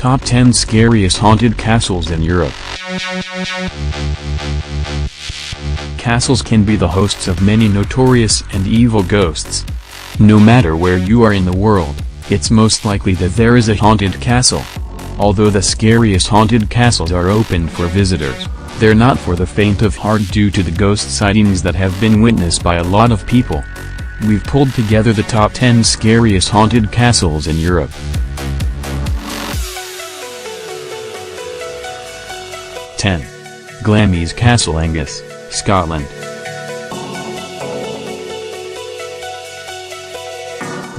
Top 10 Scariest Haunted Castles in Europe. Castles can be the hosts of many notorious and evil ghosts. No matter where you are in the world, it's most likely that there is a haunted castle. Although the scariest haunted castles are open for visitors, they're not for the faint of heart due to the ghost sightings that have been witnessed by a lot of people. We've pulled together the top 10 scariest haunted castles in Europe. 10. Glamis Castle, Angus, Scotland.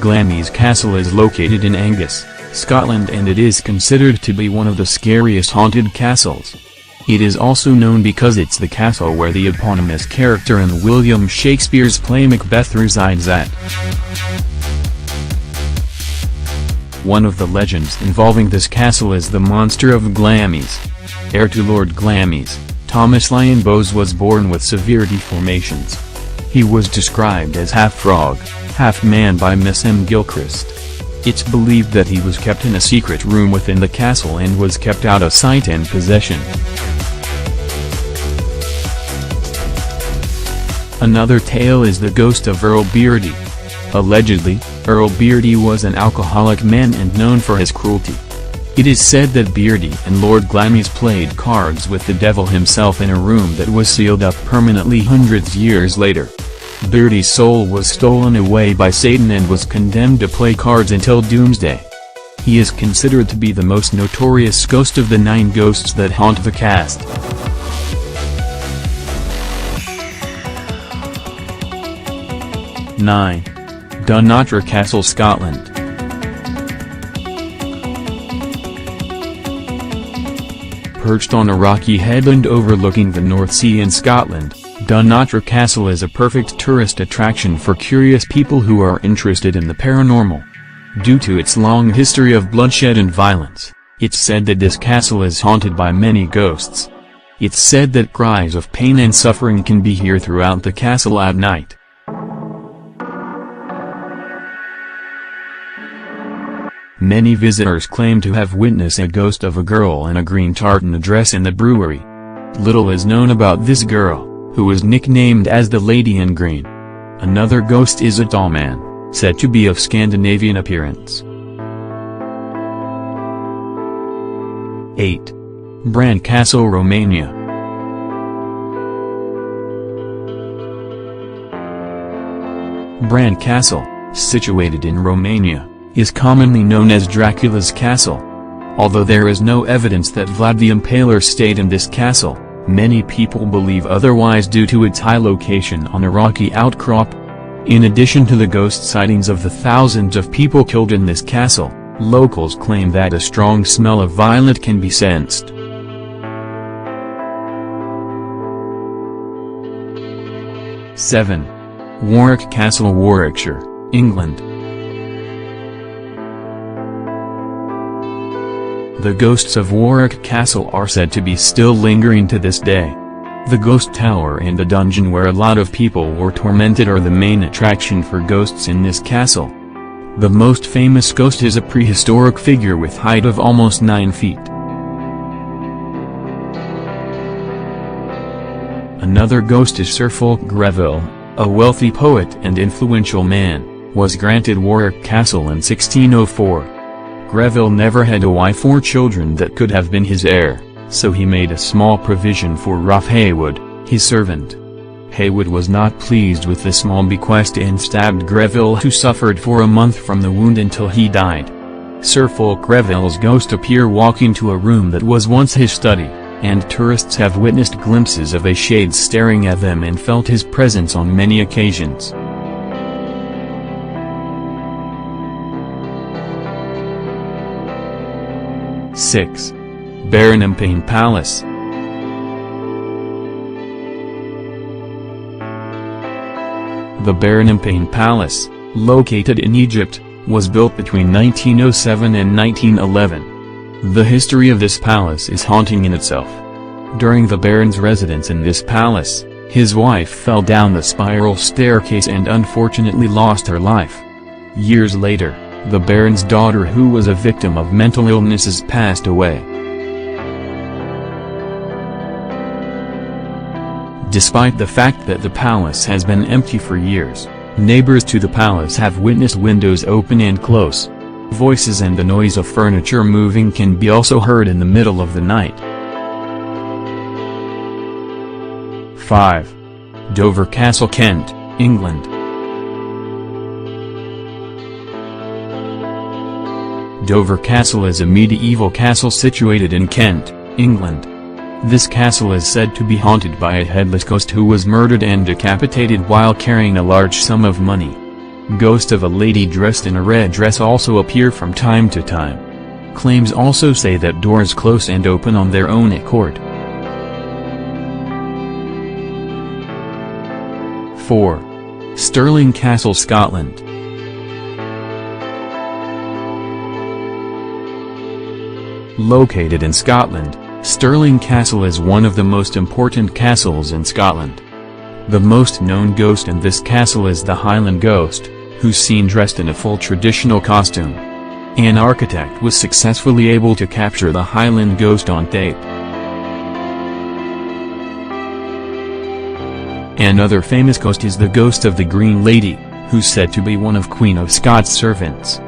Glamis Castle is located in Angus, Scotland, and it is considered to be one of the scariest haunted castles. It is also known because it's the castle where the eponymous character in William Shakespeare's play Macbeth resides at. One of the legends involving this castle is the monster of Glamis. Heir to Lord Glamis, Thomas Lyon Bowes was born with severe deformations. He was described as half frog, half man by Miss M. Gilchrist. It's believed that he was kept in a secret room within the castle and was kept out of sight and possession. Another tale is the ghost of Earl Beardy. Allegedly, Earl Beardy was an alcoholic man and known for his cruelty. It is said that Beardy and Lord Glamis played cards with the devil himself in a room that was sealed up permanently hundreds years later. Beardy's soul was stolen away by Satan and was condemned to play cards until doomsday. He is considered to be the most notorious ghost of the 9 ghosts that haunt the cast. 9. Dunottar Castle, Scotland. Perched on a rocky headland overlooking the North Sea in Scotland, Dunottar Castle is a perfect tourist attraction for curious people who are interested in the paranormal. Due to its long history of bloodshed and violence, it's said that this castle is haunted by many ghosts. It's said that cries of pain and suffering can be heard throughout the castle at night. Many visitors claim to have witnessed a ghost of a girl in a green tartan dress in the brewery. Little is known about this girl, who was nicknamed as the Lady in Green. Another ghost is a tall man, said to be of Scandinavian appearance. 8. Bran Castle, Romania. Bran Castle, situated in Romania, is commonly known as Dracula's Castle. Although there is no evidence that Vlad the Impaler stayed in this castle, many people believe otherwise due to its high location on a rocky outcrop. In addition to the ghost sightings of the thousands of people killed in this castle, locals claim that a strong smell of violet can be sensed. 7. Warwick Castle, Warwickshire, England. The ghosts of Warwick Castle are said to be still lingering to this day. The ghost tower and the dungeon where a lot of people were tormented are the main attraction for ghosts in this castle. The most famous ghost is a prehistoric figure with height of almost 9 feet. Another ghost is Sir Fulk Greville, a wealthy poet and influential man, was granted Warwick Castle in 1604. Greville never had a wife or children that could have been his heir, so he made a small provision for Rolf Haywood, his servant. Haywood was not pleased with the small bequest and stabbed Greville, who suffered for a month from the wound until he died. Sir Fulk Greville's ghost appears walking to a room that was once his study, and tourists have witnessed glimpses of a shade staring at them and felt his presence on many occasions. 6. Barrenempane Palace. The Barrenempane Palace, located in Egypt, was built between 1907 and 1911. The history of this palace is haunting in itself. During the Baron's residence in this palace, his wife fell down the spiral staircase and unfortunately lost her life. Years later, The Baron's daughter, who was a victim of mental illnesses, passed away. Despite the fact that the palace has been empty for years, neighbors to the palace have witnessed windows open and close. Voices and the noise of furniture moving can be also heard in the middle of the night. 5. Dover Castle, Kent, England. Dover Castle is a medieval castle situated in Kent, England. This castle is said to be haunted by a headless ghost who was murdered and decapitated while carrying a large sum of money. Ghosts of a lady dressed in a red dress also appear from time to time. Claims also say that doors close and open on their own accord. 4. Stirling Castle, Scotland. Located in Scotland, Stirling Castle is one of the most important castles in Scotland. The most known ghost in this castle is the Highland Ghost, who's seen dressed in a full traditional costume. An architect was successfully able to capture the Highland Ghost on tape. Another famous ghost is the ghost of the Green Lady, who's said to be one of Queen of Scots' servants.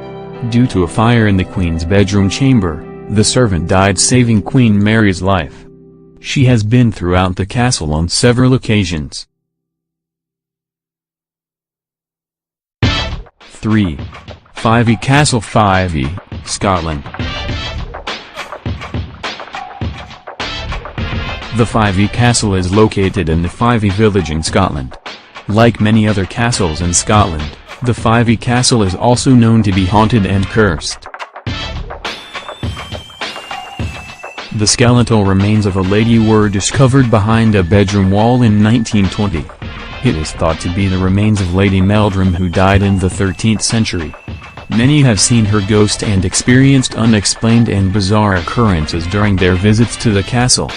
Due to a fire in the Queen's bedroom chamber, the servant died, saving Queen Mary's life. She has been throughout the castle on several occasions. 3. Fyvie Castle, Fyvie, Scotland. The Fyvie Castle is located in the Fyvie village in Scotland. Like many other castles in Scotland, the Fyvie Castle is also known to be haunted and cursed. The skeletal remains of a lady were discovered behind a bedroom wall in 1920. It is thought to be the remains of Lady Meldrum, who died in the 13th century. Many have seen her ghost and experienced unexplained and bizarre occurrences during their visits to the castle.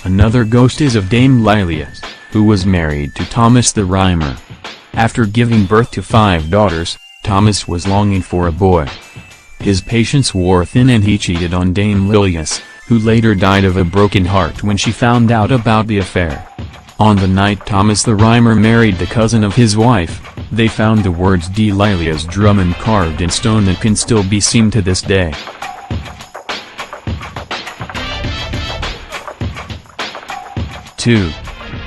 Another ghost is of Dame Lilias, who was married to Thomas the Rhymer. After giving birth to 5 daughters, Thomas was longing for a boy. His patience wore thin and he cheated on Dame Lilias, who later died of a broken heart when she found out about the affair. On the night Thomas the Rhymer married the cousin of his wife, they found the words D. Lilias Drummond carved in stone that can still be seen to this day.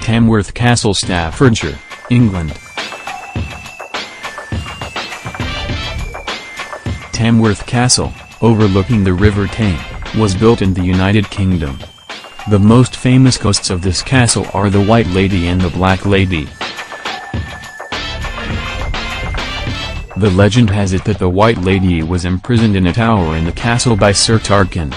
Tamworth Castle, Staffordshire, England. Tamworth Castle, overlooking the River Tame, was built in the United Kingdom. The most famous ghosts of this castle are the White Lady and the Black Lady. The legend has it that the White Lady was imprisoned in a tower in the castle by Sir Tarquin.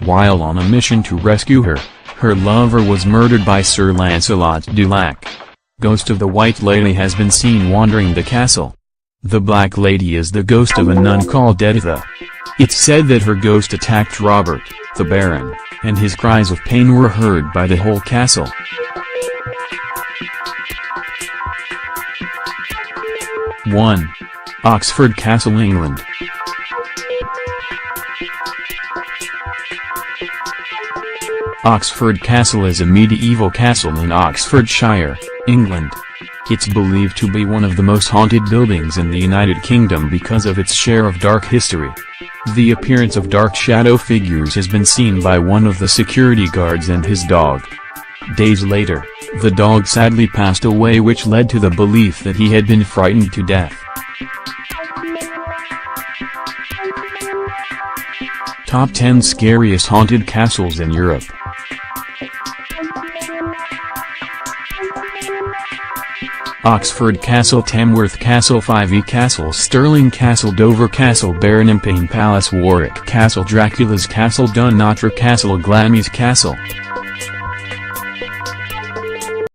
While on a mission to rescue her, her lover was murdered by Sir Lancelot du Lac. Ghost of the White Lady has been seen wandering the castle. The Black Lady is the ghost of a nun called Editha. It's said that her ghost attacked Robert, the Baron, and his cries of pain were heard by the whole castle. 1. Oxford Castle, England. Oxford Castle is a medieval castle in Oxfordshire, England. It's believed to be one of the most haunted buildings in the United Kingdom because of its share of dark history. The appearance of dark shadow figures has been seen by one of the security guards and his dog. Days later, the dog sadly passed away, which led to the belief that he had been frightened to death. Top 10 Scariest Haunted Castles in Europe. Oxford Castle, Tamworth Castle, Fyvie Castle, Stirling Castle, Dover Castle, Ballympane Palace, Warwick Castle, Dracula's Castle, Dunottar Castle, Glamis Castle.